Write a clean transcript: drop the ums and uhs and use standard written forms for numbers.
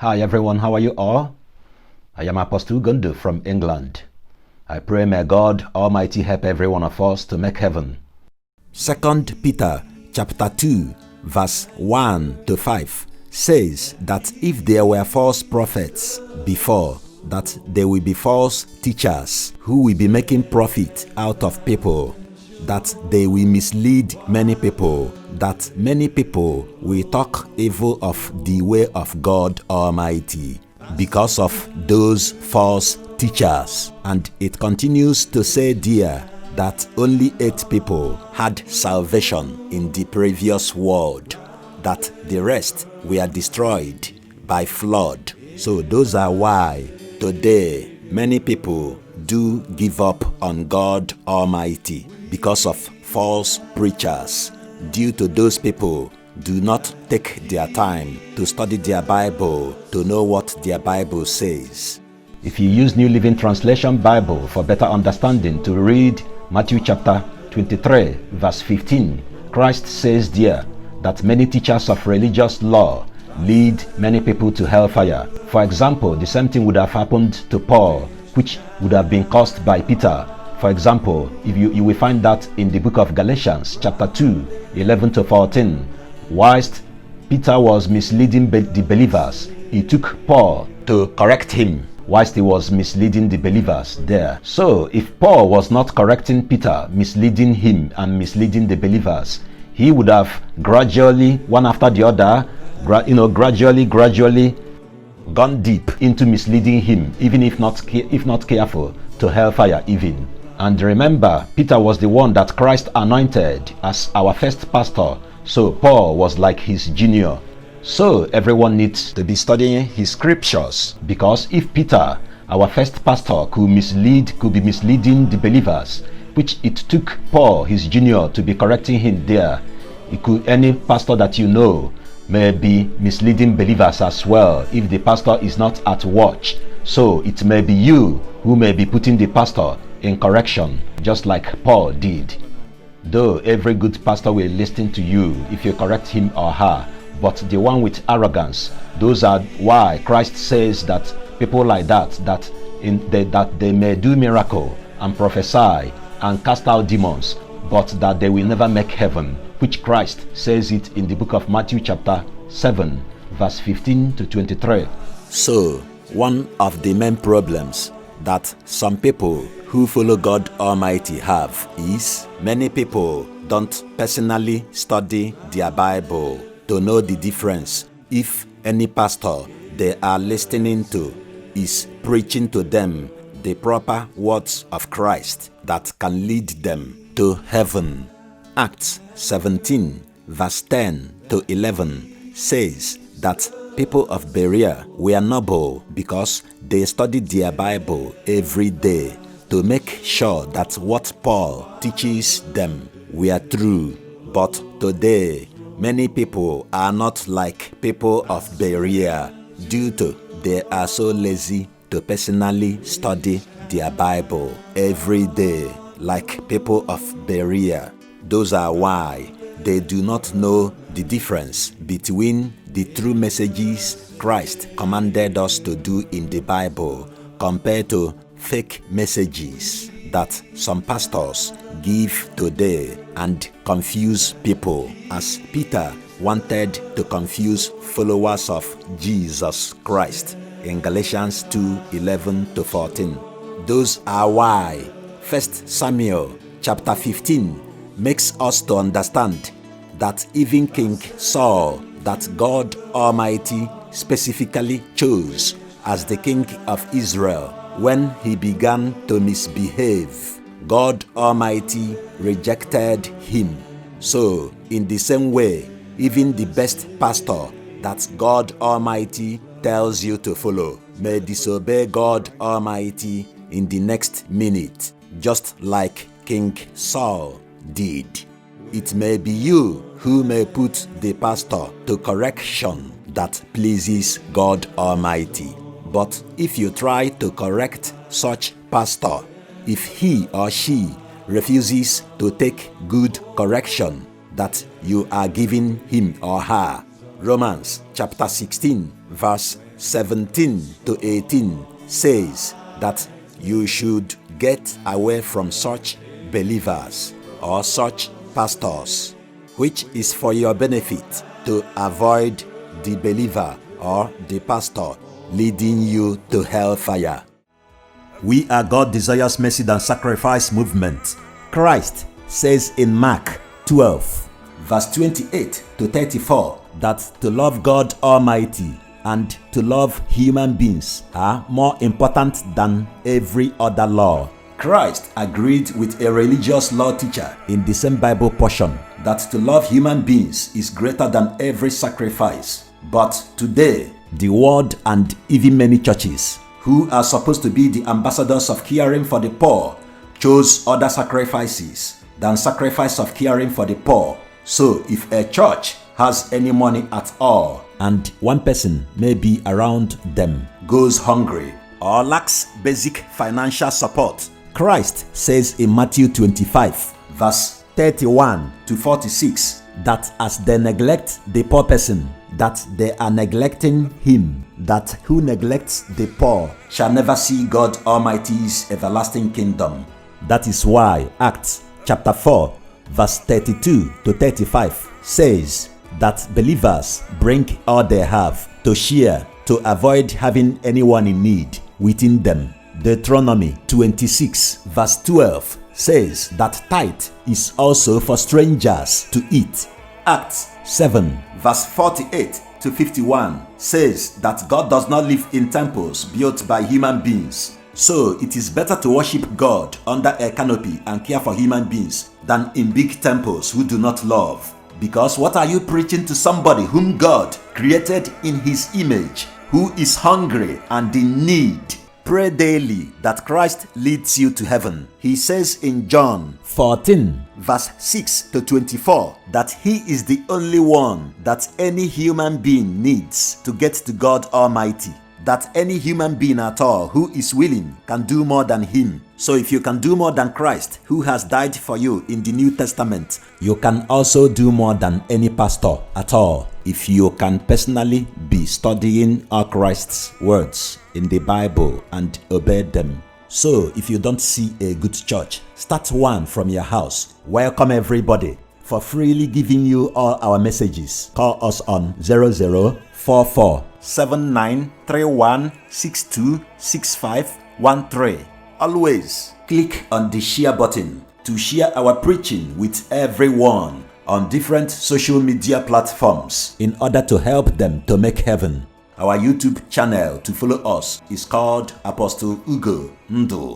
Hi everyone, how are you all? I am Apostle Gundu from England. I pray may God Almighty help every one of us to make heaven. 2 Peter chapter 2 verse 1 to 5 says that if there were false prophets before, that there will be false teachers who will be making profit out of people, that they will mislead many people, that many people will talk evil of the way of God Almighty because of those false teachers. And it continues to say there that only 8 people had salvation in the previous world, that the rest were destroyed by flood. So those are why today many people do give up on God Almighty because of false preachers. Due to those people do not take their time to study their Bible, to know what their Bible says. If you use New Living Translation Bible for better understanding, to read Matthew chapter 23 verse 15, Christ says there that many teachers of religious law lead many people to hellfire. For example, the same thing would have happened to Paul, which would have been caused by Peter. For example, if you will find that in the book of Galatians chapter 2, 11 to 14. Whilst Peter was misleading the believers, he took Paul to correct him whilst he was misleading the believers there. So if Paul was not correcting Peter, misleading him and misleading the believers, he would have gradually, one after the other, gradually gone deep into misleading him, even if not careful, to hellfire even. And remember, Peter was the one that Christ anointed as our first pastor, so Paul was like his junior. So everyone needs to be studying his scriptures, because if Peter, our first pastor, could be misleading the believers, which it took Paul, his junior, to be correcting him there, any pastor that you know may be misleading believers as well if the pastor is not at watch. So it may be you who may be putting the pastor in correction, just like Paul did. Though every good pastor will listen to you if you correct him or her, but the one with arrogance, those are why Christ says that people like that they may do miracle and prophesy and cast out demons, but that they will never make heaven, which Christ says it in the book of Matthew chapter 7 verse 15 to 23. So one of the main problems that some people who follow God Almighty have is many people don't personally study their Bible to know the difference if any pastor they are listening to is preaching to them the proper words of Christ that can lead them to heaven. Acts 17 verse 10 to 11 says that people of Berea were noble because they studied their Bible every day to make sure that what Paul teaches them were true. But today, many people are not like people of Berea due to they are so lazy to personally study their Bible every day like people of Berea. Those are why they do not know the difference between the true messages Christ commanded us to do in the Bible compared to fake messages that some pastors give today and confuse people, as Peter wanted to confuse followers of Jesus Christ in Galatians 2:11 to 14. Those are why 1 Samuel chapter 15 makes us to understand that even King Saul, that God Almighty specifically chose as the king of Israel, when he began to misbehave, God Almighty rejected him. So in the same way, even the best pastor that God Almighty tells you to follow may disobey God Almighty in the next minute, just like King Saul did. It may be you who may put the pastor to correction that pleases God Almighty. But if you try to correct such pastor, if he or she refuses to take good correction that you are giving him or her, Romans chapter 16 verse 17 to 18 says that you should get away from such believers or such pastors, which is for your benefit to avoid the believer or the pastor leading you to hellfire. We are God Desires Mercy Than Sacrifice movement. Christ says in Mark 12, verse 28 to 34, that to love God Almighty and to love human beings are more important than every other law. Christ agreed with a religious law teacher in the same Bible portion that to love human beings is greater than every sacrifice. But today, the world and even many churches who are supposed to be the ambassadors of caring for the poor chose other sacrifices than sacrifice of caring for the poor. So if a church has any money at all and one person may be around them goes hungry or lacks basic financial support, Christ says in Matthew 25 verse 31 to 46 that as they neglect the poor person, that they are neglecting him, that who neglects the poor shall never see God Almighty's everlasting kingdom. That is why Acts chapter 4 verse 32 to 35 says that believers bring all they have to share to avoid having anyone in need within them. Deuteronomy 26 verse 12 says that tithe is also for strangers to eat. Acts 7 verse 48 to 51 says that God does not live in temples built by human beings. So it is better to worship God under a canopy and care for human beings than in big temples who do not love. Because what are you preaching to somebody whom God created in his image, who is hungry and in need? Pray daily that Christ leads you to heaven. He says in John 14 verse 6 to 24 that he is the only one that any human being needs to get to God Almighty. That any human being at all who is willing can do more than him. So if you can do more than Christ who has died for you in the New Testament, you can also do more than any pastor at all if you can personally be studying all Christ's words in the Bible and obey them. So if you don't see a good church, start one from your house. Welcome everybody. For freely giving you all our messages, call us on 0044 7931626513. Always click on the share button to share our preaching with everyone on different social media platforms in order to help them to make heaven. Our YouTube channel to follow us is called Apostle Ugo Ndu.